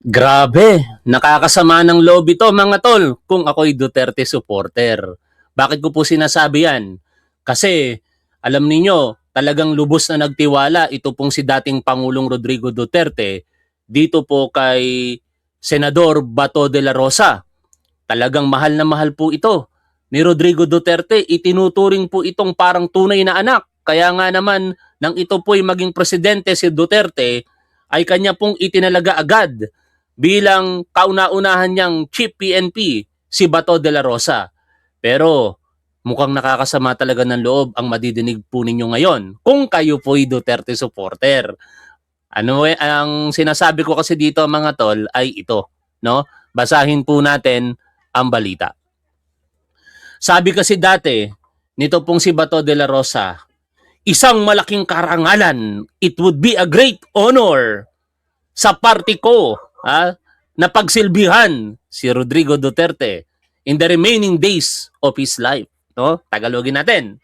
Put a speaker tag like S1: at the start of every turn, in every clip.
S1: Grabe, nakakasama ng loob ito mga tol kung ako'y Duterte supporter. Bakit ko po sinasabi yan? Kasi alam ninyo, talagang lubos na nagtiwala ito pong si dating Pangulong Rodrigo Duterte dito po kay Senador Bato de la Rosa. Talagang mahal na mahal po ito ni Rodrigo Duterte. Itinuturing po itong parang tunay na anak. Kaya nga naman, nang ito po'y maging presidente si Duterte, ay kanya pong itinalaga agad bilang kauna-unahan niyang Chief PNP, si Bato de la Rosa. Pero mukhang nakakasama talaga ng loob ang madidinig po ninyo ngayon kung kayo po'y Duterte supporter. Ang sinasabi ko kasi dito mga tol ay ito, no? Basahin po natin ang balita. Sabi kasi dati nito pong si Bato de la Rosa, isang malaking karangalan, it would be a great honor sa party ko na pagsilbihan si Rodrigo Duterte in the remaining days of his life. No? Tagalogin natin.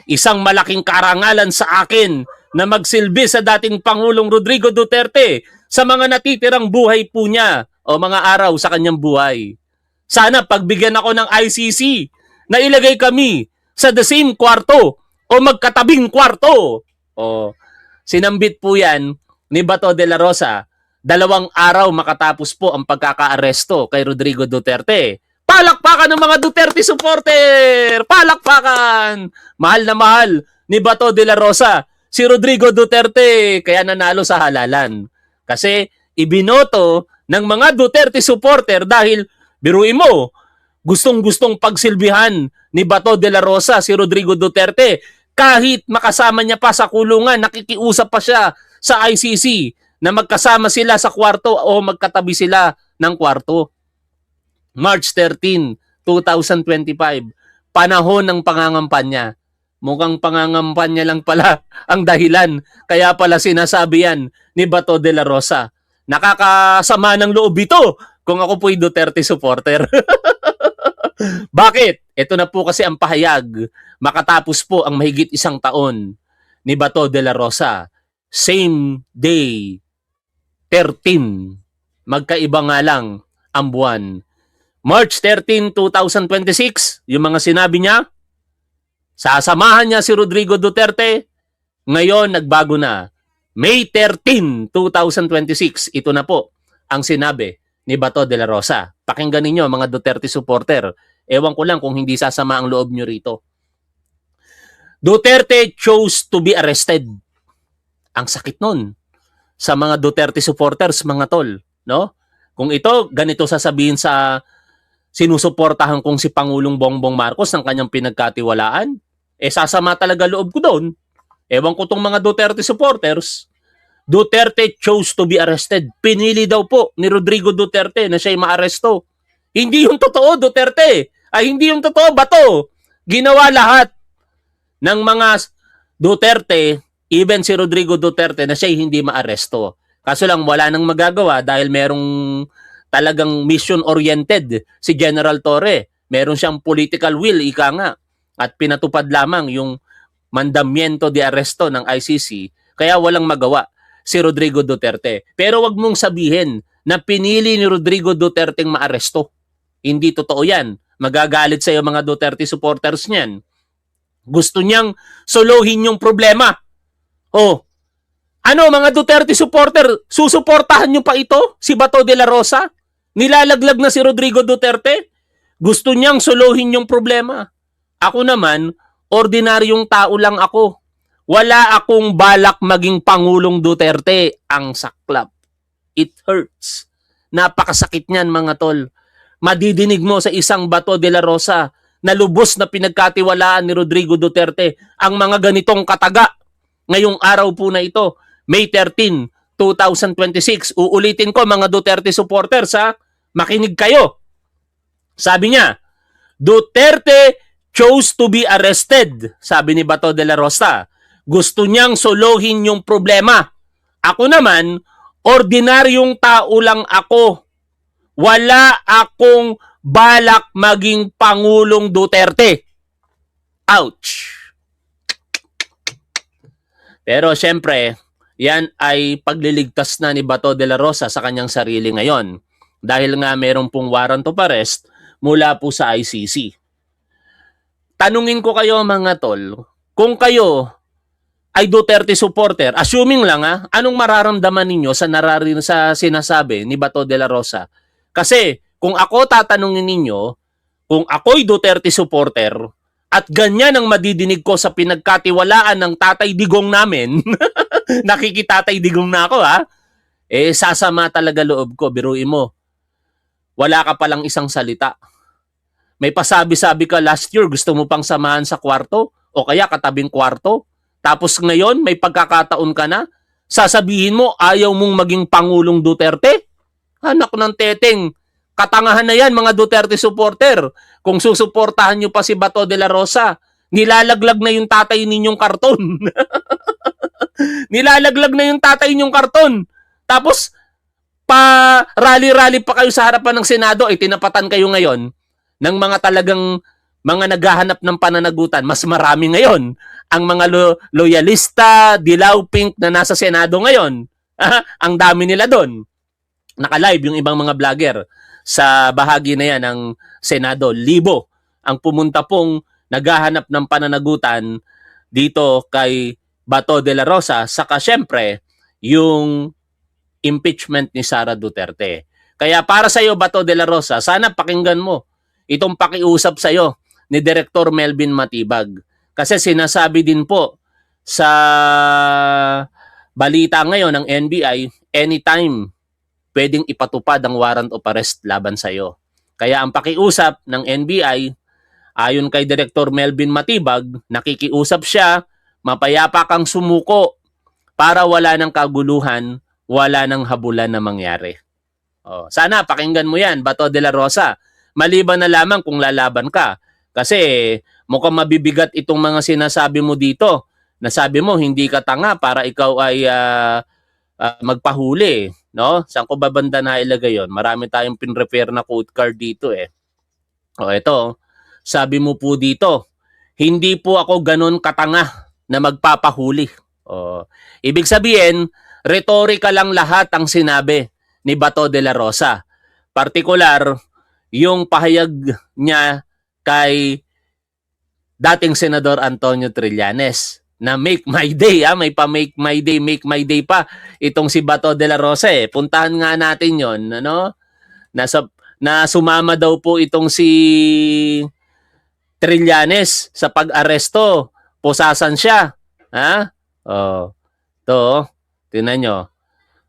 S1: Isang malaking karangalan sa akin na magsilbi sa dating Pangulong Rodrigo Duterte sa mga natitirang buhay po niya o mga araw sa kanyang buhay. Sana pagbigyan ako ng ICC na ilagay kami sa the same kwarto o magkatabing kwarto. O, sinambit po yan ni Bato de la Rosa 2 araw makatapos po ang pagkakaaresto kay Rodrigo Duterte. Palakpakan ng mga Duterte supporter! Palakpakan! Mahal na mahal ni Bato de la Rosa si Rodrigo Duterte kaya nanalo sa halalan. Kasi ibinoto ng mga Duterte supporter dahil biruin mo, gustong-gustong pagsilbihan ni Bato de la Rosa si Rodrigo Duterte kahit makasama niya pa sa kulungan, nakikiusap pa siya sa ICC na magkasama sila sa kwarto o magkatabi sila ng kwarto. March 13, 2025, panahon ng pangangampanya. Mukhang pangangampanya lang pala ang dahilan. Kaya pala sinasabi yan ni Bato de la Rosa. Nakakasama ng loob ito kung ako po'y Duterte supporter. Bakit? Ito na po kasi ang pahayag. Makatapos po ang mahigit 1 taon ni Bato de la Rosa. Same day, 13. Magkaiba nga lang ang buwan. March 13, 2026, yung mga sinabi niya, sasamahan niya si Rodrigo Duterte. Ngayon, nagbago na. May 13, 2026, ito na po ang sinabi ni Bato de la Rosa. Pakinggan ninyo mga Duterte supporter. Ewan ko lang kung hindi sasama ang loob nyo rito. Duterte chose to be arrested. Ang sakit nun sa mga Duterte supporters, mga tol, no? Kung ito, ganito sasabihin sa sinusuportahan kong si Pangulong Bongbong Marcos ng kanyang pinagkatiwalaan, sasama talaga loob ko doon. Ewan ko tong mga Duterte supporters. Duterte chose to be arrested. Pinili daw po ni Rodrigo Duterte na siya'y maaresto. Hindi yung totoo, Duterte. Hindi yung totoo, Bato. Ginawa lahat ng mga Duterte, even si Rodrigo Duterte, na siya'y hindi maaresto. Kaso lang wala nang magagawa dahil merong talagang mission-oriented si General Torre. Meron siyang political will, ika nga. At pinatupad lamang yung mandamiento de arresto ng ICC. Kaya walang magawa si Rodrigo Duterte. Pero wag mong sabihin na pinili ni Rodrigo Duterte ang maaresto. Hindi totoo yan. Magagalit sa iyo mga Duterte supporters niyan. Gusto niyang soluhin yung problema. Oh, ano mga Duterte supporter, susuportahan niyo pa ito? Si Bato de la Rosa? Nilalaglag na si Rodrigo Duterte? Gusto niyang soluhin yung problema. Ako naman, ordinaryong tao lang ako. Wala akong balak maging Pangulong Duterte. Ang saklap. It hurts. Napakasakit niyan mga tol. Madidinig mo sa isang Bato de la Rosa na lubos na pinagkatiwalaan ni Rodrigo Duterte ang mga ganitong kataga. Ngayong araw po na ito, May 13, 2026. Uulitin ko mga Duterte supporters ha. Makinig kayo. Sabi niya, Duterte chose to be arrested, sabi ni Bato de la Rosa. Gusto niyang soluhin yung problema. Ako naman, ordinaryong tao lang ako. Wala akong balak maging Pangulong Duterte. Ouch! Pero syempre, yan ay pagliligtas na ni Bato de la Rosa sa kanyang sarili ngayon. Dahil nga meron pong warrant of arrest mula po sa ICC. Tanungin ko kayo mga tol, kung kayo ay Duterte supporter, assuming lang anong mararamdaman ninyo sa sinasabi ni Bato de la Rosa? Kasi kung ako tatanungin ninyo, kung ako'y Duterte supporter at ganyan ang madidinig ko sa pinagkatiwalaan ng Tatay Digong namin, nakikitatay Digong na ako sasama talaga loob ko, biruin mo. Wala ka palang isang salita. May pasabi-sabi ka last year, gusto mo pang samahan sa kwarto o kaya katabing kwarto. Tapos ngayon, may pagkakataon ka na, sasabihin mo, ayaw mong maging Pangulong Duterte? Anak ng teteng, katangahan na yan mga Duterte supporter. Kung susuportahan nyo pa si Bato de la Rosa, nilalaglag na yung tatay ninyong karton. Nilalaglag na yung tatay ninyong karton. Tapos, pa-rally-rally pa kayo sa harapan ng Senado, tinapatan kayo ngayon ng mga talagang mga naghahanap ng pananagutan. Mas marami ngayon ang mga loyalista, dilaw pink na nasa Senado ngayon. Ang dami nila doon. Naka-live yung ibang mga vlogger sa bahagi na yan ng Senado. Libo ang pumunta pong naghahanap ng pananagutan dito kay Bato de la Rosa. Saka syempre, yung impeachment ni Sara Duterte. Kaya para sa iyo, Bato de la Rosa, sana pakinggan mo itong pakiusap sa iyo ni Director Melvin Matibag. Kasi sinasabi din po sa balita ngayon ng NBI, anytime pwedeng ipatupad ang warrant of arrest laban sa iyo. Kaya ang pakiusap ng NBI, ayon kay Director Melvin Matibag, nakikiusap siya, mapayapa kang sumuko para wala ng kaguluhan, wala ng habulan na mangyari. Sana pakinggan mo yan, Bato de la Rosa. Maliban na lamang kung lalaban ka. Kasi mukhang mabibigat itong mga sinasabi mo dito. Nasabi mo hindi ka tanga para ikaw ay magpahuli. No? Saan ko ba banda na ilagay yun? Marami tayong pinrepair na quote card dito ito. Sabi mo po dito, hindi po ako ganun katanga na magpapahuli. Ibig sabihin, retorika lang lahat ang sinabi ni Bato de la Rosa. Partikular, yung pahayag niya kay dating Senador Antonio Trillanes na make my day, may pa make my day pa itong si Bato de la Rosa Puntahan nga natin yon, na sumama daw po itong si Trillanes sa pag-aresto. Pusasan siya. Tingnan nyo.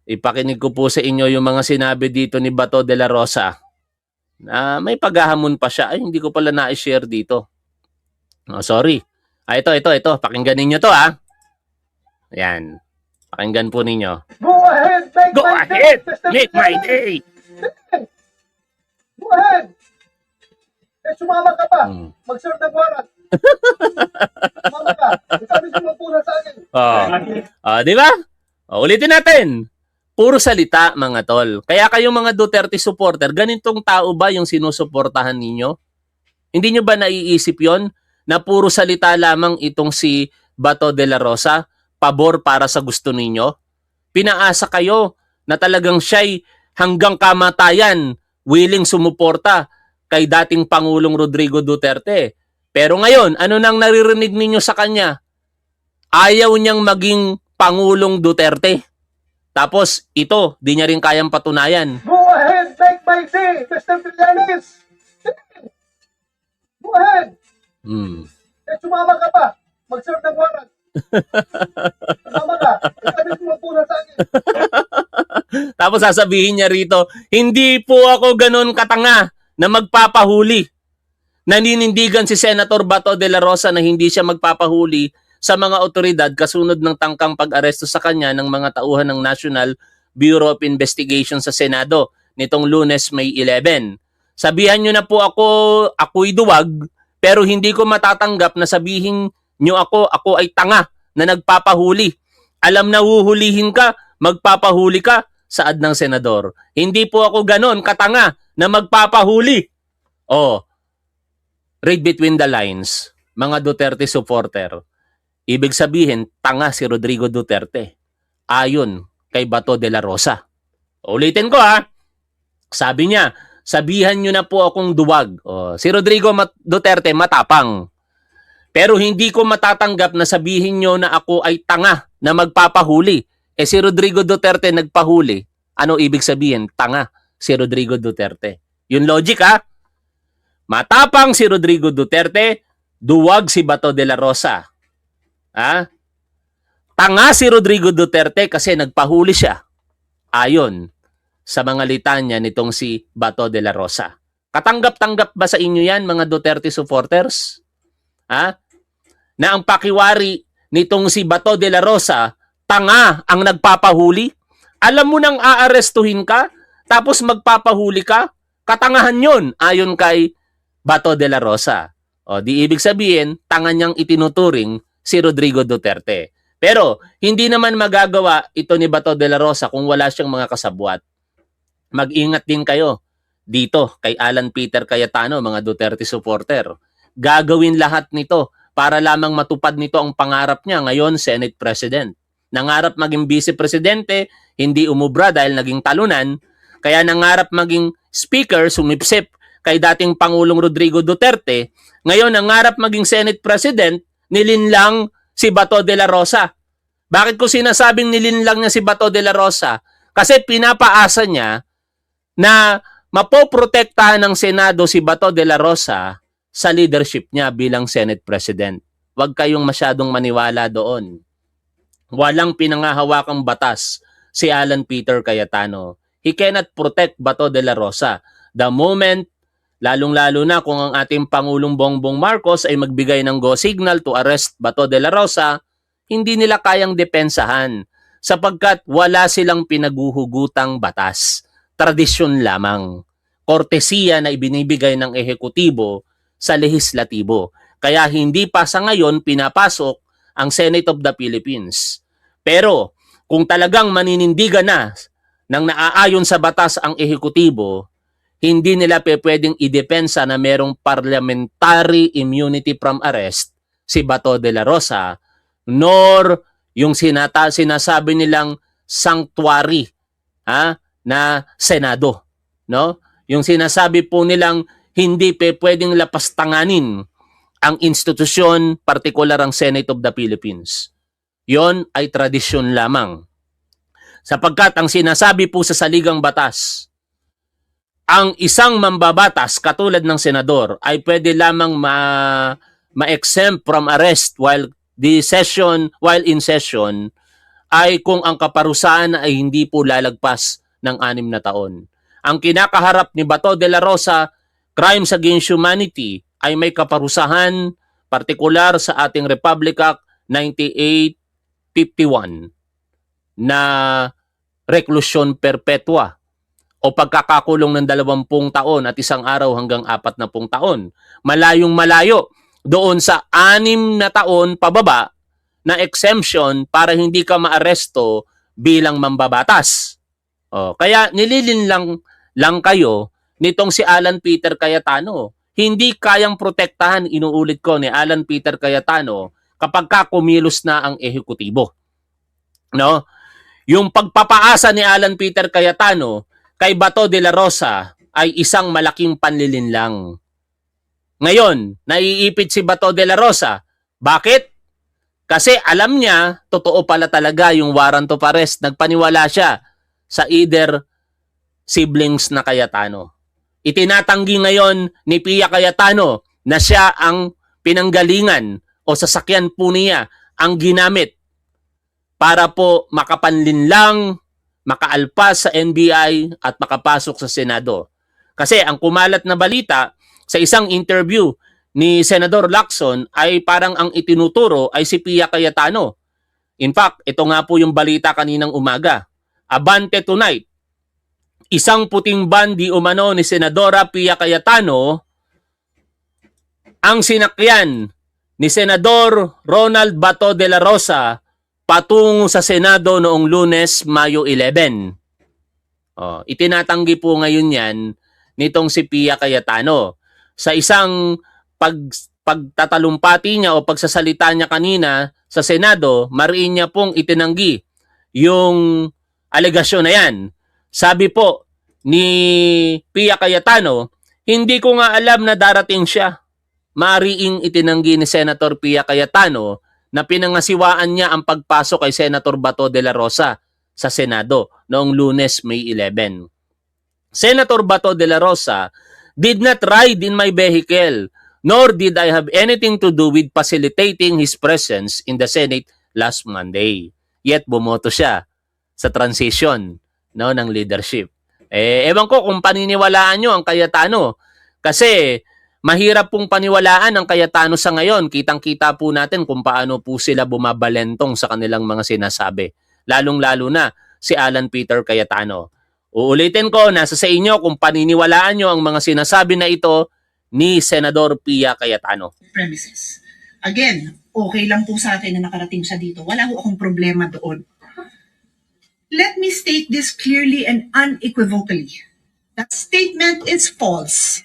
S1: Ipakinig ko po sa inyo yung mga sinabi dito ni Bato de la Rosa. May paghahamon pa siya. Ay, hindi ko pala na-share dito. Sorry. Ito. Pakinggan ninyo to, Ayan. Pakinggan po ninyo.
S2: Go ahead,
S1: make my day.
S2: Go ahead. Sumama ka pa. Mag-serve ng warrant. Sumama ka. Sabi mo muna sa akin.
S1: Di ba? Ulitin natin. Puro salita, mga tol. Kaya kayong mga Duterte supporter, ganitong tao ba yung sinusuportahan ninyo? Hindi nyo ba naiisip yon na puro salita lamang itong si Bato de la Rosa, pabor para sa gusto ninyo? Pinaasa kayo na talagang siya'y hanggang kamatayan willing sumuporta kay dating Pangulong Rodrigo Duterte. Pero ngayon, ano nang naririnig ninyo sa kanya? Ayaw niyang maging Pangulong Duterte. Tapos, ito, di niya rin kayang patunayan.
S2: Go ahead, make my day, Mr. Trillanes. Go ahead. Sumama ka pa. Mag-serve ng warrant. Sumama ka. Sabi mo muna sa akin.
S1: Tapos sasabihin niya rito, hindi po ako ganun katanga na magpapahuli. Naninindigan si Senator Bato de la Rosa na hindi siya magpapahuli sa mga otoridad kasunod ng tangkang pag-aresto sa kanya ng mga tauhan ng National Bureau of Investigation sa Senado nitong Lunes, May 11. Sabihan nyo na po ako'y duwag, pero hindi ko matatanggap na sabihin nyo ako ay tanga na nagpapahuli. Alam na huhulihin ka, magpapahuli ka, saad ng senador. Hindi po ako ganon katanga na magpapahuli. Read between the lines, mga Duterte supporter. Ibig sabihin, tanga si Rodrigo Duterte. ayon kay Bato de la Rosa. Ulitin ko ha, sabi niya, sabihan nyo na po akong duwag. Si Rodrigo Duterte matapang. Pero hindi ko matatanggap na sabihin nyo na ako ay tanga na magpapahuli. Si Rodrigo Duterte nagpahuli. Ano ibig sabihin? Tanga si Rodrigo Duterte. Yung logic ha? Matapang si Rodrigo Duterte, duwag si Bato de la Rosa. Ha? Tanga si Rodrigo Duterte kasi nagpahuli siya. Ayon sa mga litanya nitong si Bato de la Rosa. Katanggap-tanggap ba sa inyo yan, mga Duterte supporters? Ha? Na ang pakiwari nitong si Bato de la Rosa, tanga ang nagpapahuli? Alam mo nang aarestuhin ka, tapos magpapahuli ka? Katangahan yun, ayon kay Bato de la Rosa. Di ibig sabihin, tanga niyang itinuturing si Rodrigo Duterte. Pero, hindi naman magagawa ito ni Bato de la Rosa kung wala siyang mga kasabwat. Mag-ingat din kayo dito kay Alan Peter Cayetano, mga Duterte supporter. Gagawin lahat nito para lamang matupad nito ang pangarap niya ngayon, Senate President. Nangarap maging Vice Presidente, hindi umubra dahil naging talunan, kaya nangarap maging Speaker, sumipsip kay dating Pangulong Rodrigo Duterte. Ngayon, nangarap maging Senate President, nilinlang si Bato de la Rosa. Bakit ko sinasabing nilinlang niya si Bato de la Rosa? Kasi pinapaasa niya na mapoprotektahan ng Senado si Bato de la Rosa sa leadership niya bilang Senate President. Huwag kayong masyadong maniwala doon. Walang pinangahawakang batas si Alan Peter Cayetano. He cannot protect Bato de la Rosa. The moment, lalong-lalo na kung ang ating Pangulong Bongbong Marcos ay magbigay ng go signal to arrest Bato de la Rosa, hindi nila kayang depensahan sapagkat wala silang pinaguhugutang batas. Tradisyon lamang. Kortesiya na ibinibigay ng ehekutibo sa lehislatibo. Kaya hindi pa sa ngayon pinapasok ang Senate of the Philippines. Pero kung talagang maninindigan na ng naaayon sa batas ang ehekutibo, hindi nila pwedeng idepensa na merong parliamentary immunity from arrest si Bato de la Rosa, nor yung sinasabi nilang sanctuary na Senado, no? Yung sinasabi po nilang hindi pwedeng lapastanganin ang institusyon, partikular ang Senate of the Philippines. Yon ay tradisyon lamang. Sapagkat ang sinasabi po sa saligang batas, ang isang mambabatas katulad ng senador ay pwede lamang ma-exempt from arrest while in session ay kung ang kaparusahan ay hindi po lalagpas ng 6 na taon. Ang kinakaharap ni Bato de la Rosa, crimes against humanity, ay may kaparusahan partikular sa ating Republic Act 9851 na reklusyon perpetua o pagkakakulong ng 20 taon at 1 araw hanggang 40 taon. Malayong malayo doon sa 6 na taon pababa na exemption para hindi ka maaresto bilang mambabatas. Kaya nililinlang lang kayo nitong si Alan Peter Cayetano. Hindi kayang protektahan, inuulit ko, ni Alan Peter Cayetano kapag kumilos na ang ehekutibo. No? Yung pagpapaasa ni Alan Peter Cayetano kay Bato de la Rosa ay isang malaking panlilinlang. Ngayon, naiipit si Bato de la Rosa. Bakit? Kasi alam niya, totoo pala talaga yung warrant of arrest. Nagpaniwala siya sa either siblings na Cayetano. Itinatanggi ngayon ni Pia Cayetano na siya ang pinanggalingan o sasakyan po niya ang ginamit para po makapanlinlang, makaalpas sa NBI at makapasok sa Senado. Kasi ang kumalat na balita sa isang interview ni Senador Lacson ay parang ang itinuturo ay si Pia Cayetano. In fact, ito nga po yung balita kaninang umaga. Abante tonight, isang puting van di umano ni Senadora Pia Cayetano ang sinakyan ni Senador Ronald Bato de la Rosa patungo sa Senado noong Lunes, Mayo 11. Itinatanggi po ngayon yan nitong si Pia Cayetano. Sa isang pagtatalumpati niya o pagsasalita niya kanina sa Senado, mariin niya pong itinanggi yung alegasyon na yan. Sabi po ni Pia Cayetano, hindi ko nga alam na darating siya. Maariing itinanggi ni Senator Pia Cayetano na pinangasiwaan niya ang pagpasok kay Senator Bato de la Rosa sa Senado noong Lunes, May 11. Senator Bato de la Rosa did not ride in my vehicle, nor did I have anything to do with facilitating his presence in the Senate last Monday. Yet bumoto siya sa transition ng leadership. Ewan ko kung paniniwalaan nyo ang Cayetano. Kasi mahirap pong paniwalaan ang Cayetano sa ngayon. Kitang-kita po natin kung paano po sila bumabalentong sa kanilang mga sinasabi. Lalong-lalo na si Alan Peter Cayetano. Uulitin ko, nasa sa inyo kung paniniwalaan nyo ang mga sinasabi na ito ni Senador Pia Cayetano.
S3: Premises. Again, okay lang po sa akin na nakarating siya dito. Wala ho akong problema doon. Let me state this clearly and unequivocally. That statement is false.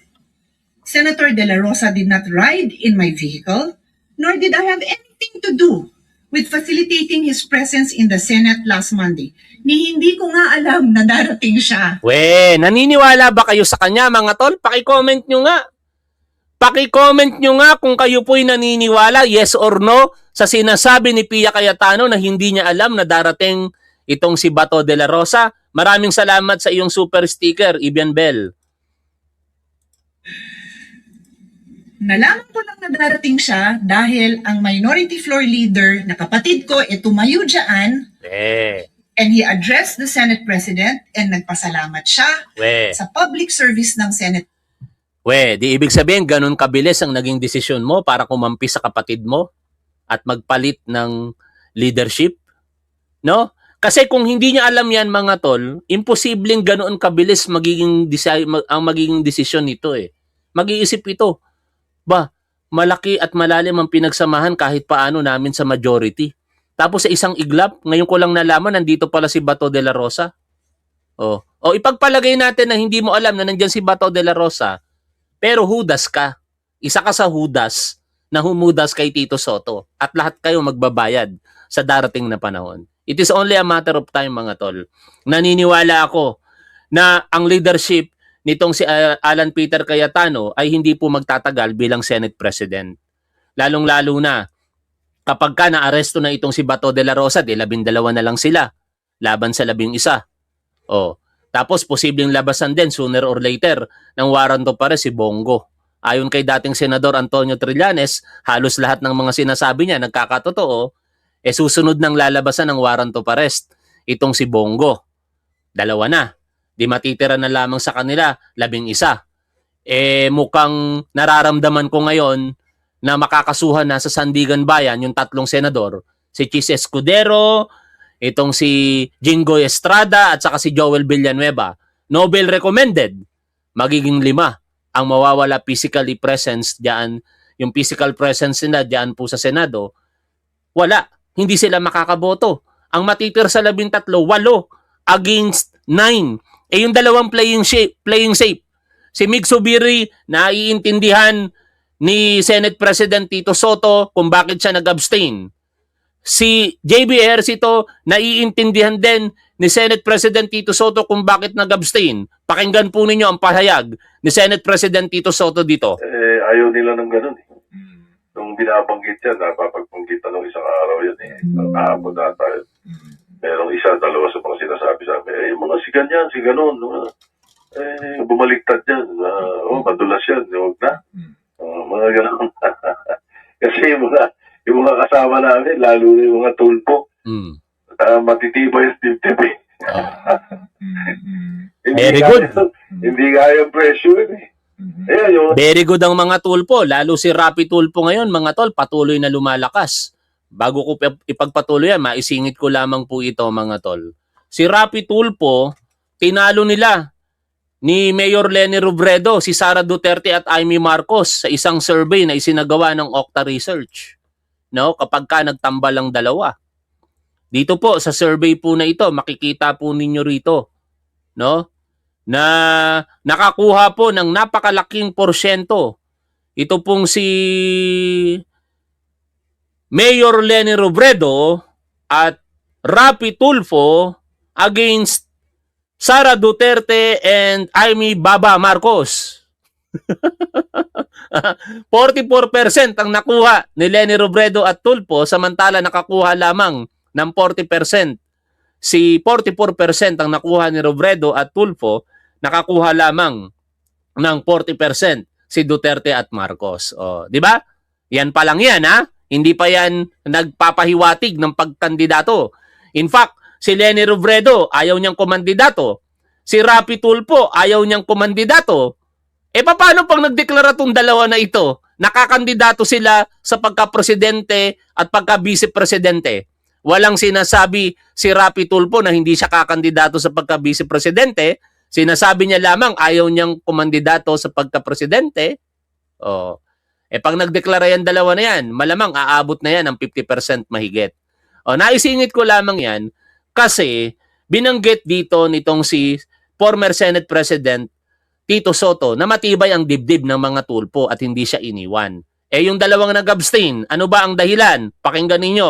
S3: Senator De La Rosa did not ride in my vehicle, nor did I have anything to do with facilitating his presence in the Senate last Monday. Ni hindi ko nga alam na darating siya.
S1: Naniniwala ba kayo sa kanya mga tol? Paki-comment nyo nga. Paki-comment nyo nga kung kayo po'y naniniwala, yes or no, sa sinasabi ni Pia Cayetano na hindi niya alam na darating itong si Bato de la Rosa. Maraming salamat sa iyong super sticker, Ibian Bell.
S3: Nalaman ko lang na darating siya dahil ang minority floor leader na kapatid ko tumayo dyan and he addressed the Senate President and nagpasalamat siya sa public service ng Senate.
S1: Di ibig sabihin ganun kabilis ang naging desisyon mo para kumampi sa kapatid mo at magpalit ng leadership? No? Kasi kung hindi niya alam yan mga tol, imposibleng ganoon kabilis ang magiging desisyon nito Mag-iisip ito. Malaki at malalim ang pinagsamahan kahit paano namin sa majority. Tapos sa isang iglap, ngayon ko lang nalaman, nandito pala si Bato de la Rosa. Ipagpalagay natin na hindi mo alam na nandyan si Bato de la Rosa, pero hudas ka. Isa ka sa hudas na humudas kay Tito Soto at lahat kayo magbabayad sa darating na panahon. It is only a matter of time mga tol. Naniniwala ako na ang leadership nitong si Alan Peter Cayetano ay hindi po magtatagal bilang Senate President. Lalong-lalo na kapag ka naaresto na itong si Bato de la Rosa, 12 na lang sila laban sa 11. Tapos posibleng labasan din sooner or later ng warrant of arrest si Bongo. Ayon kay dating Senador Antonio Trillanes, halos lahat ng mga sinasabi niya nagkakatotoo, susunod ng lalabasan ng warrant of arrest itong si Bongo. 2 na. Di matitira na lamang sa kanila 11. Mukhang nararamdaman ko ngayon na makakasuhan na sa Sandigan Bayan yung 3 senador, si Chis Escudero, itong si Jingoy Estrada at saka si Joel Villanueva. Nobel recommended. Magiging 5 ang mawawala physically presence diyan, yung physical presence nila diyan po sa Senado. Wala, hindi sila makakaboto. Ang matitira sa 13, 8 against 9. Yung 2 playing safe. Si Mig Zubiri, naiintindihan ni Senate President Tito Soto kung bakit siya nag-abstain. Si JB Ejercito, naiintindihan din ni Senate President Tito Soto kung bakit nag-abstain. Pakinggan po ninyo ang pahayag ni Senate President Tito Soto dito.
S4: Ayaw nila ng ganun Nung binabanggit yan, napapagbanggit nung isang araw yan Kahapon data yun. Merong 1, 2 sa mga sinasabi sa amin, yung mga si ganyan, si ganon, bumaliktad yan, madulas yan, huwag na. Mga ganon. Kasi yung mga kasama namin, lalo na yung mga tulpo, matitibay yung tip-tip
S1: Very good.
S4: Hindi kaya presyo Ayan,
S1: Very good ang mga tulpo, lalo si Rapi Tulpo ngayon, mga tol, patuloy na lumalakas. Bago ko ipagpatuloy yan, maisingit ko lamang po ito mga tol. Si Rapi Tulpo, tinalo nila ni Mayor Leni Robredo, si Sara Duterte at Amy Marcos sa isang survey na isinagawa ng Okta Research. Kapag ka nagtambal ang 2. Dito po sa survey po na ito, makikita po ninyo rito, na nakakuha po ng napakalaking porsyento. Ito pong si Mayor Leni Robredo at Rapi Tulfo against Sara Duterte and Amy Baba Marcos. 44% ang nakuha ni Leni Robredo at Tulfo, samantala nakakuha lamang ng 40%. Si 44% ang nakuha ni Robredo at Tulfo, nakakuha lamang ng 40% si Duterte at Marcos. O, di ba? Yan pa lang yan, ha? Hindi pa yan nagpapahiwatig ng pagkandidato. In fact, si Leni Robredo ayaw niyang kumandidato. Si Rapi Tulfo ayaw niyang kumandidato. E paano pang nagdeklara tong dalawa na ito? Nakakandidato sila sa pagka-presidente at pagka-vice-presidente. Walang sinasabi si Rapi Tulfo na hindi siya kakandidato sa pagka-vice-presidente. Sinasabi niya lamang ayaw niyang kumandidato sa pagka-presidente. Oh. E pag nagdeklara yan dalawa na yan, malamang aabot na yan ng 50% mahigit. O, naisingit ko lamang yan kasi binanggit dito nitong si former Senate President Tito Soto na matibay ang dibdib ng mga Tulfo at hindi siya iniwan. Eh yung dalawang nag-abstain, ano ba ang dahilan? Pakinggan ninyo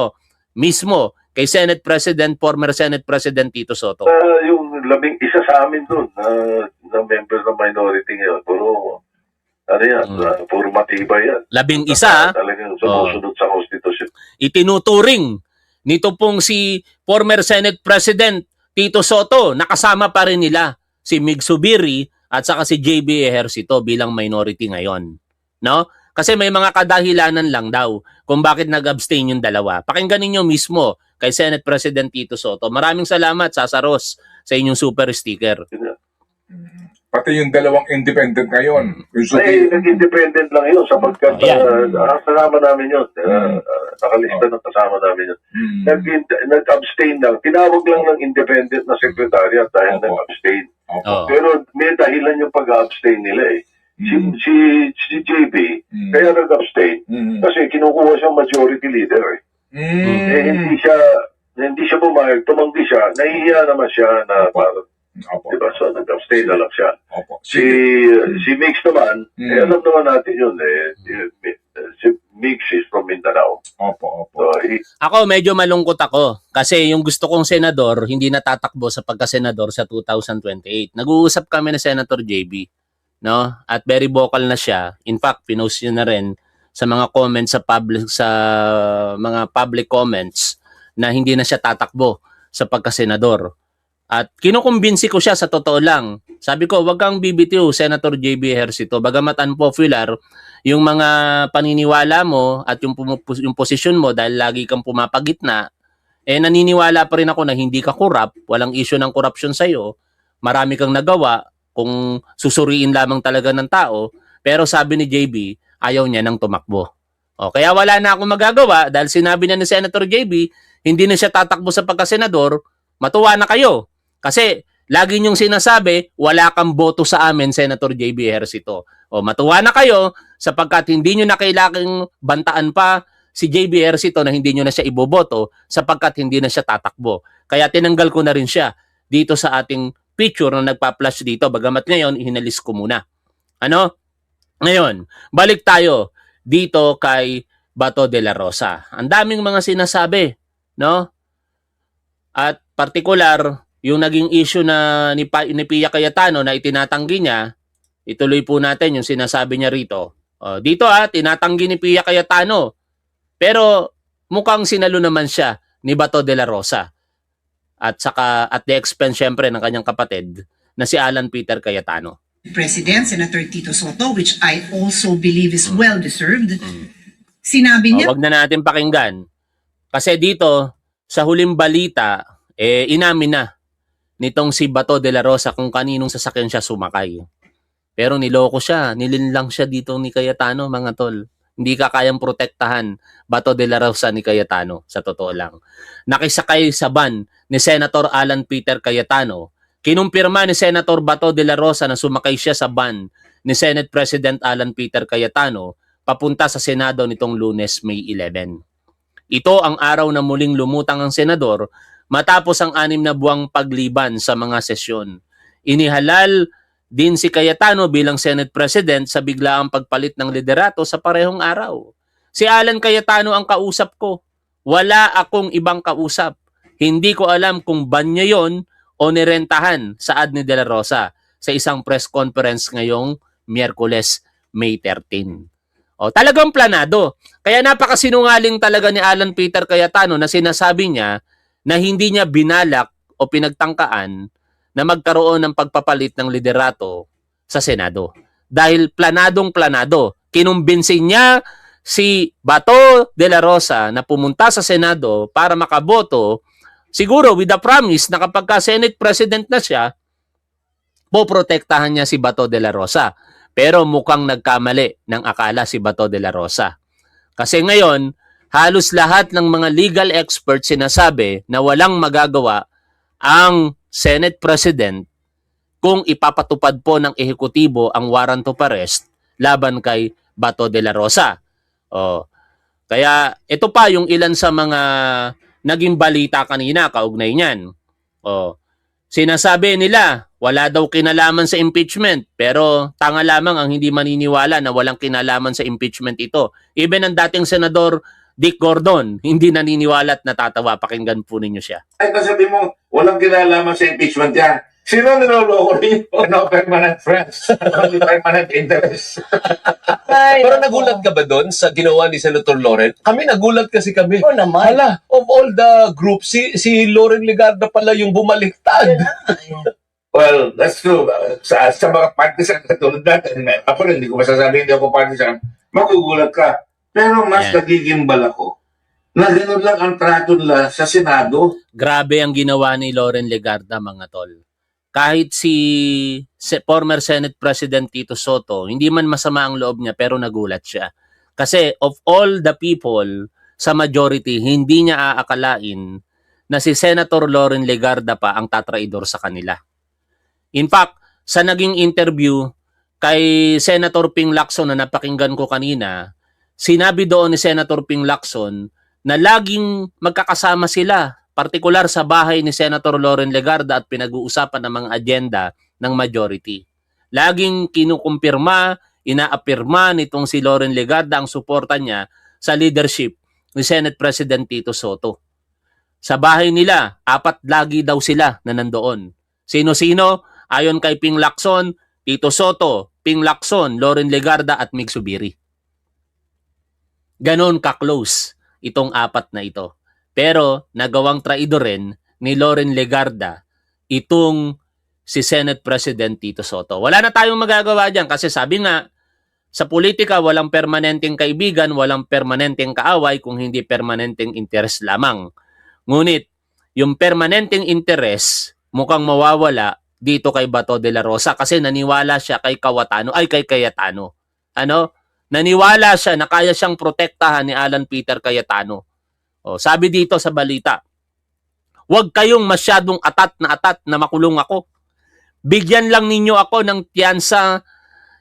S1: mismo kay Senate President, former Senate President Tito Soto.
S4: Yung isa sa amin doon na member ng minority ngayon, puro puro matibay yan.
S1: 11
S4: Talagang sumusunod sa Constitution.
S1: itinuturing nito pong si former Senate President Tito Soto, nakasama pa rin nila si Mig Zubiri at saka si JB Ejercito bilang minority ngayon. No? Kasi may mga kadahilanan lang daw kung bakit nag-abstain yung dalawa. Pakinggan ninyo mismo kay Senate President Tito Soto. Maraming salamat, Sasaros, sa inyong super sticker.
S5: Pati yung dalawang independent ngayon. Yung
S4: Ay, nag-independent lang yun sapagkat kasama namin yun. Nakalista ng kasama namin yun. Nag-abstain lang. Tinawag lang ng independent na secretariat dahil nag-abstain. Pero may dahilan yung pag-abstain nila eh. Si JB, kaya nag-abstain kasi kinukuha siyang majority leader eh. Hindi siya bumayag, tumanggi siya, nahihiya naman siya na parang diba? So, nag-abstain na lang siya. Si Mix naman, alam naman natin yun eh. Si Mix is from Mindanao. So,
S1: Ako medyo malungkot ako kasi yung gusto kong senador hindi natatakbo sa pagka-senador sa 2028. Nag-uusap kami na Senator JB, no? At very vocal na siya. In fact, pinost niya na rin sa mga comments sa mga public comments na hindi na siya tatakbo sa pagka-senador. At kinukumbinsi ko siya sa totoo lang. Sabi ko, wag kang bibitiw, Senator JB Ejercito. Bagamat unpopular, yung mga paniniwala mo at yung posisyon mo dahil lagi kang pumapagitna, eh naniniwala pa rin ako na hindi ka korap, walang issue ng korupsyon sa'yo, marami kang nagawa kung susuriin lamang talaga ng tao, pero sabi ni JB, ayaw niya nang tumakbo. O, kaya wala na akong magagawa dahil sinabi na ni Senator JB, hindi na siya tatakbo sa pagkasenador, matuwa na kayo. Kasi lagi niyong sinasabi, wala kang boto sa amin, Senator JB Ejercito. O matuwa na kayo sapagkat hindi niyo na kailangang bantaan pa si JB Ejercito na hindi niyo na siya iboboto sapagkat hindi na siya tatakbo. Kaya tinanggal ko na rin siya dito sa ating picture na nagpa-flash dito. Bagamat ngayon, hinalis ko muna. Ano? Ngayon, balik tayo dito kay Bato de la Rosa. Ang daming mga sinasabi, no? At partikular, yung naging issue na ni Pia Cayetano na itinatanggi niya, ituloy po natin yung sinasabi niya rito. Dito tinatanggi ni Pia Cayetano. Pero mukhang sinalo naman siya ni Bato de la Rosa. At saka at the expense syempre ng kanyang kapatid na si Alan Peter Cayetano.
S3: President, Senator Tito Soto, which I also believe is well-deserved, sinabi niya,
S1: Wag na natin pakinggan. Kasi dito, sa huling balita, inamin na nitong si Bato de la Rosa kung kaninong sasakyan siya sumakay. Pero niloko siya, nilinlang siya dito ni Cayetano, mga tol. Hindi ka kayang protektahan Bato de la Rosa ni Cayetano, sa totoo lang. Nakisakay sa van ni Senator Alan Peter Cayetano. Kinumpirma ni Senator Bato de la Rosa na sumakay siya sa van ni Senate President Alan Peter Cayetano papunta sa Senado nitong Lunes, May 11. Ito ang araw na muling lumutang ang senador matapos ang 6 na buwang pagliban sa mga sesyon. Inihalal din si Cayetano bilang Senate President sa biglaang pagpalit ng liderato sa parehong araw. Si Alan Cayetano ang kausap ko. Wala akong ibang kausap. Hindi ko alam kung ban niya yon o nirentahan sa ad ni De La Rosa sa isang press conference ngayong Miyerkules, May 13. O, talagang planado. Kaya napakasinungaling talaga ni Alan Peter Cayetano na sinasabi niya na hindi niya binalak o pinagtangkaan na magkaroon ng pagpapalit ng liderato sa Senado. Dahil planadong planado. Kinumbinsin niya si Bato de la Rosa na pumunta sa Senado para makaboto, siguro with the promise na kapag ka Senate President na siya, poprotektahan niya si Bato de la Rosa. Pero mukhang nagkamali ng akala si Bato de la Rosa. Kasi ngayon, halos lahat ng mga legal experts sinasabi na walang magagawa ang Senate President kung ipapatupad po ng ehekutibo ang warrant of arrest laban kay Bato de la Rosa. Oh. Kaya ito pa yung ilan sa mga naging balita kanina kaugnay niyan. Oh. Sinasabi nila, wala daw kinalaman sa impeachment, pero tanga lamang ang hindi maniniwala na walang kinalaman sa impeachment ito. Even ang dating Senador Dick Gordon, hindi naniniwala at natatawa. Pakinggan po ninyo siya.
S6: Ay, sabi mo, walang kinalaman sa impeachment yan. Sino niloloko rin? No permanent friends. Only permanent interest.
S7: Pero nagulat ka ba doon sa ginawa ni Senator Loren? Kami nagulat kasi kami.
S8: Oo naman.
S7: Hala, of all the groups, si Loren Legarda pala yung bumaliktad.
S6: Well, that's true. Sa mga partisan katulad natin, ako rin, hindi ko masasabi hindi ako partisan, magugulat ka. Pero mas
S1: Yeah.
S6: nagiging balako na gano'n lang ang trato nila sa Senado.
S1: Grabe ang ginawa ni Loren Legarda, mga tol. Kahit si former Senate President Tito Soto, hindi man masama ang loob niya pero nagulat siya. Kasi of all the people sa majority, hindi niya aakalain na si Senator Loren Legarda pa ang tatraidor sa kanila. In fact, sa naging interview kay Senator Ping Lacson na napakinggan ko kanina, sinabi doon ni Senator Ping Lacson na laging magkakasama sila, partikular sa bahay ni Senator Loren Legarda at pinag-uusapan ng mga agenda ng majority. Laging kinukumpirma, inaapirma nitong si Loren Legarda ang suporta niya sa leadership ni Senate President Tito Soto. Sa bahay nila, 4 lagi daw sila na nandoon. Sino-sino? Ayon kay Ping Lacson, Tito Soto, Ping Lacson, Loren Legarda at Mig Subiri. Ganon ka-close itong 4 na ito. Pero nagawang traidor rin ni Loren Legarda itong si Senate President Tito Soto. Wala na tayong magagawa dyan kasi sabi nga, sa politika walang permanenteng kaibigan, walang permanenteng kaaway kung hindi permanenteng interes lamang. Ngunit, yung permanenteng interes mukhang mawawala dito kay Bato de la Rosa kasi naniwala siya kay Cayetano. Ano? Naniwala siya na kaya siyang protektahan ni Alan Peter Cayetano. O, sabi dito sa balita, huwag kayong masyadong atat na makulong ako. Bigyan lang ninyo ako ng tiyansa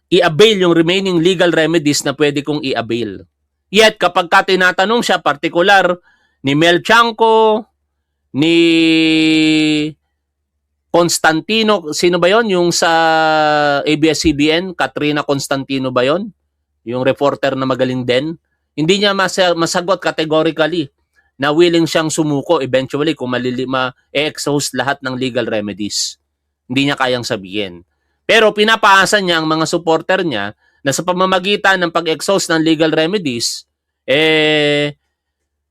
S1: i-avail yung remaining legal remedies na pwede kong i-avail. Yet kapag ka tinatanong siya, partikular ni Mel Chanco, ni Constantino, sino ba yon? Yung sa ABS-CBN, Katrina Constantino ba yon? Yung reporter na magaling din. Hindi niya masagot categorically na willing siyang sumuko eventually kung ma-exhaust lahat ng legal remedies. Hindi niya kayang sabihin. Pero pinapaasa niya ang mga supporter niya na sa pamamagitan ng pag-exhaust ng legal remedies,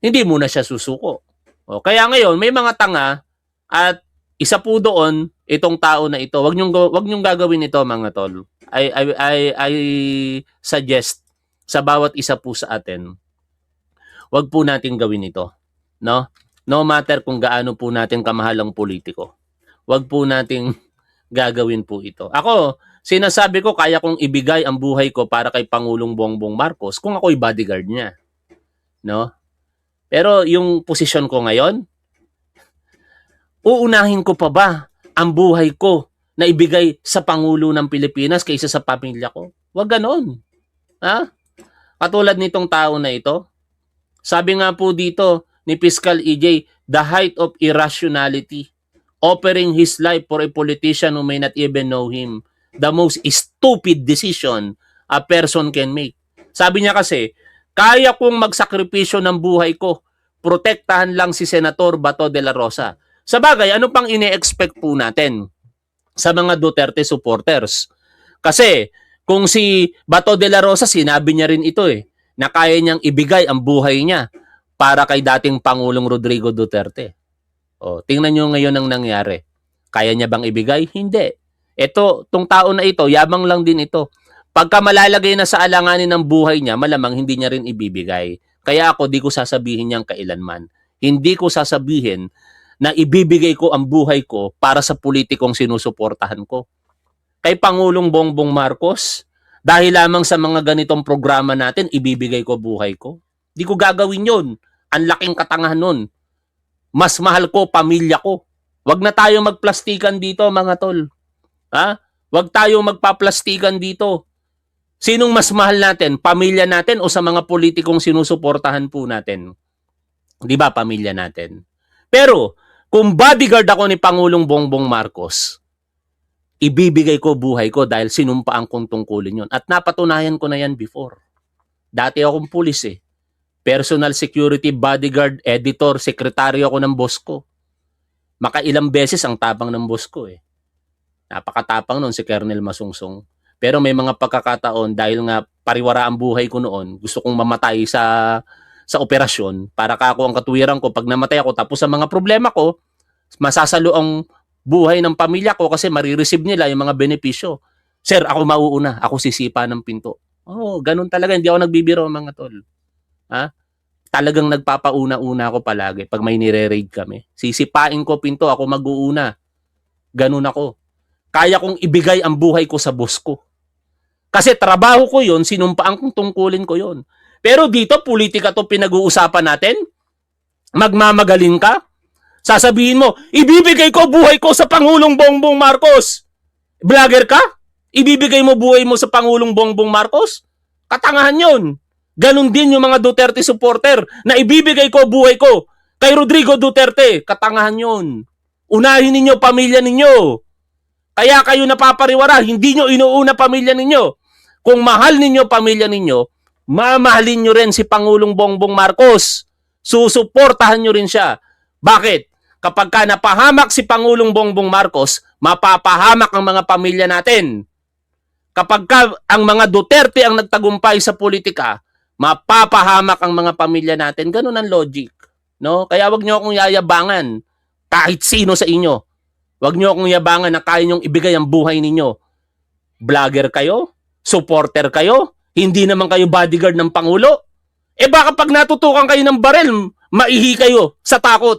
S1: hindi muna siya susuko. O, kaya ngayon, may mga tanga at isa po doon, itong tao na ito, wag niyong gagawin ito mga tol. I suggest sa bawat isa po sa atin, wag po natin gawin ito. No? No matter kung gaano po natin kamahal ang politiko. Wag po nating gagawin po ito. Ako, sinasabi ko, kaya kong ibigay ang buhay ko para kay Pangulong Bongbong Marcos kung ako'y bodyguard niya. No? Pero yung posisyon ko ngayon, uunahin ko pa ba ang buhay ko na ibigay sa Pangulo ng Pilipinas kaysa sa pamilya ko? Wag ganon. Ha? Katulad nitong tao na ito, sabi nga po dito ni Fiscal EJ, the height of irrationality, offering his life for a politician who may not even know him, the most stupid decision a person can make. Sabi niya kasi, kaya kong magsakripisyo ng buhay ko protektahan lang si Senator Bato de la Rosa. Sa bagay, ano pang ine-expect po natin sa mga Duterte supporters? Kasi kung si Bato de la Rosa, sinabi niya rin ito na kaya niyang ibigay ang buhay niya para kay dating Pangulong Rodrigo Duterte. O, tingnan niyo ngayon ang nangyari. Kaya niya bang ibigay? Hindi. Tong tao na ito, yabang lang din ito. Pagka malalagay na sa alanganin ng buhay niya, malamang hindi niya rin ibibigay. Kaya ako, di ko sasabihin niyang kailanman. Hindi ko sasabihin na ibibigay ko ang buhay ko para sa politikong sinusuportahan ko. Kay Pangulong Bongbong Marcos, dahil lamang sa mga ganitong programa natin, ibibigay ko buhay ko. Di ko gagawin yon. Ang laking katangahan nun. Mas mahal ko pamilya ko. Wag na tayo magplastikan dito, mga tol. Ha? Wag tayo magpaplastikan dito. Sinong mas mahal natin? Pamilya natin o sa mga politikong sinusuportahan po natin? Di ba, pamilya natin? Pero, kung bodyguard ako ni Pangulong Bongbong Marcos, ibibigay ko buhay ko dahil sinumpaan kong tungkulin yon. At napatunayan ko na yan before. Dati akong pulis Personal security, bodyguard, editor, sekretaryo ako ng boss ko. Makailang beses ang tapang ng boss ko Napakatapang nun si Colonel Masungsong. Pero may mga pagkakataon dahil nga pariwara ang buhay ko noon, gusto kong mamatay sa operasyon para ka ako ang katuwiran ko. Pag namatay ako, tapos sa mga problema ko, masasalo ang buhay ng pamilya ko kasi marireceive nila yung mga benepisyo. Sir, ako mauuna. Ako sisipa ng pinto. Ganun talaga. Hindi ako nagbibiro, mga tol. Ha? Talagang nagpapauna-una ako palagi pag may nire-raid kami. Sisipain ko pinto, ako mag-uuna. Ganun ako. Kaya kong ibigay ang buhay ko sa boss ko. Kasi trabaho ko yon, sinumpaan kong tungkulin ko yon. Pero dito, politika to pinag-uusapan natin. Magmamagaling ka. Sasabihin mo, ibibigay ko buhay ko sa Pangulong Bongbong Marcos. Vlogger ka? Ibibigay mo buhay mo sa Pangulong Bongbong Marcos? Katangahan yon. Ganon din yung mga Duterte supporter na ibibigay ko buhay ko kay Rodrigo Duterte. Katangahan yon. Unahin ninyo pamilya ninyo. Kaya kayo napapariwara, hindi nyo inuuna pamilya ninyo. Kung mahal ninyo pamilya ninyo, mamahalin nyo rin si Pangulong Bongbong Marcos. Susuportahan nyo rin siya. Bakit? Kapag ka napahamak si Pangulong Bongbong Marcos, mapapahamak ang mga pamilya natin. Kapag ka ang mga Duterte ang nagtagumpay sa politika, mapapahamak ang mga pamilya natin. Ganun ang logic. No? Kaya wag nyo akong yayabangan kahit sino sa inyo. Wag nyo akong yabangan na kaya nyong ibigay ang buhay ninyo. Vlogger kayo? Supporter kayo? Hindi naman kayo bodyguard ng Pangulo? Baka pag natutukan kayo ng barel, maihi kayo sa takot.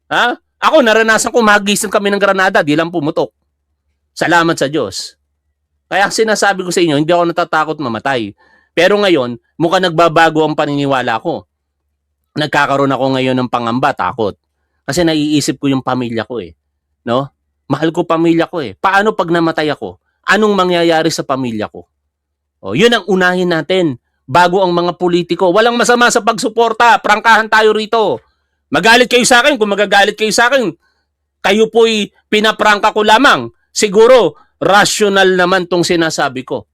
S1: Ha? Ako, naranasan ko magising kami ng granada, di lang pumutok. Salamat sa Diyos. Kaya sinasabi ko sa inyo, hindi ako natatakot mamatay. Pero ngayon, mukhang nagbabago ang paniniwala ko. Nagkakaroon ako ngayon ng pangamba, takot. Kasi naiisip ko yung pamilya ko No? Mahal ko pamilya ko Paano pag namatay ako? Anong mangyayari sa pamilya ko? Yun ang unahin natin bago ang mga politiko. Walang masama sa pagsuporta. Prangkahan tayo rito. Magalit kayo sa akin. Kung magagalit kayo sa akin, kayo po'y pinaprangka ko lamang. Siguro, rational naman tong sinasabi ko.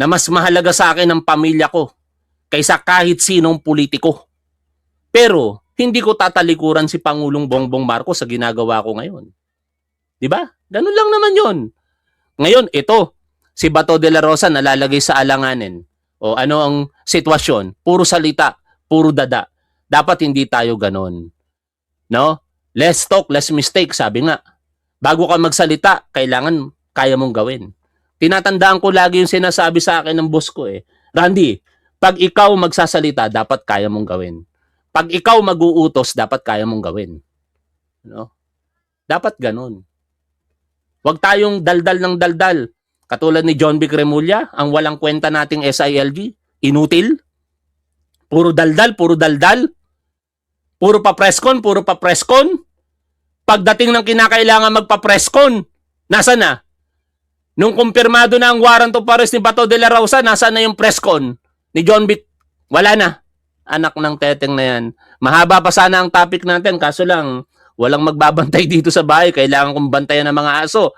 S1: Na mas mahalaga sa akin ang pamilya ko kaysa kahit sinong politiko. Pero, hindi ko tatalikuran si Pangulong Bongbong Marcos sa ginagawa ko ngayon. Diba? Ganun lang naman yun. Ngayon, ito, si Bato de la Rosa nalalagay sa alanganin. Ano ang sitwasyon? Puro salita, puro dada. Dapat hindi tayo ganun. No? Less talk, less mistake, sabi nga. Bago ka magsalita, kailangan kaya mong gawin. Tinatandaan ko lagi yung sinasabi sa akin ng boss ko Randy, pag ikaw magsasalita, dapat kaya mong gawin. Pag ikaw mag-uutos, dapat kaya mong gawin. No? Dapat ganun. Huwag tayong daldal ng daldal. Katulad ni John Vic Remulla, ang walang kwenta nating SILG, inutil. Puro daldal, puro daldal. Puro pa-presscon, puro pa-presscon. Pagdating ng kinakailangan magpa-presscon, nasa na? Nung kumpirmado na ang warrant of arrest ni Bato de la Rosa, nasa na yung presscon ni John Vic? Wala na. Anak ng teteng na yan. Mahaba pa sana ang topic natin, kaso lang, walang magbabantay dito sa bahay. Kailangan kong bantayan ng mga aso.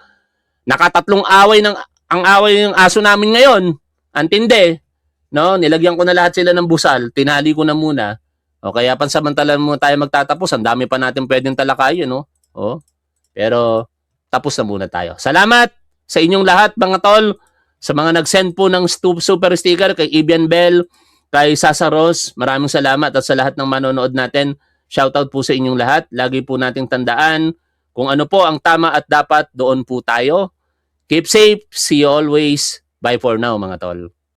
S1: Nakatatlong away ang away ng aso namin ngayon. Antindi. No? Nilagyan ko na lahat sila ng busal. Tinali ko na muna. O kaya pansamantala mo tayo magtatapos, ang dami pa natin pwedeng talakayin, no? O, pero tapos na muna tayo. Salamat sa inyong lahat, mga tol, sa mga nag-send po ng super sticker kay Ibian Bell, kay Sasa Ross. Maraming salamat at sa lahat ng manonood natin. Shoutout po sa inyong lahat. Lagi po nating tandaan kung ano po ang tama at dapat, doon po tayo. Keep safe. See you always. Bye for now, mga tol.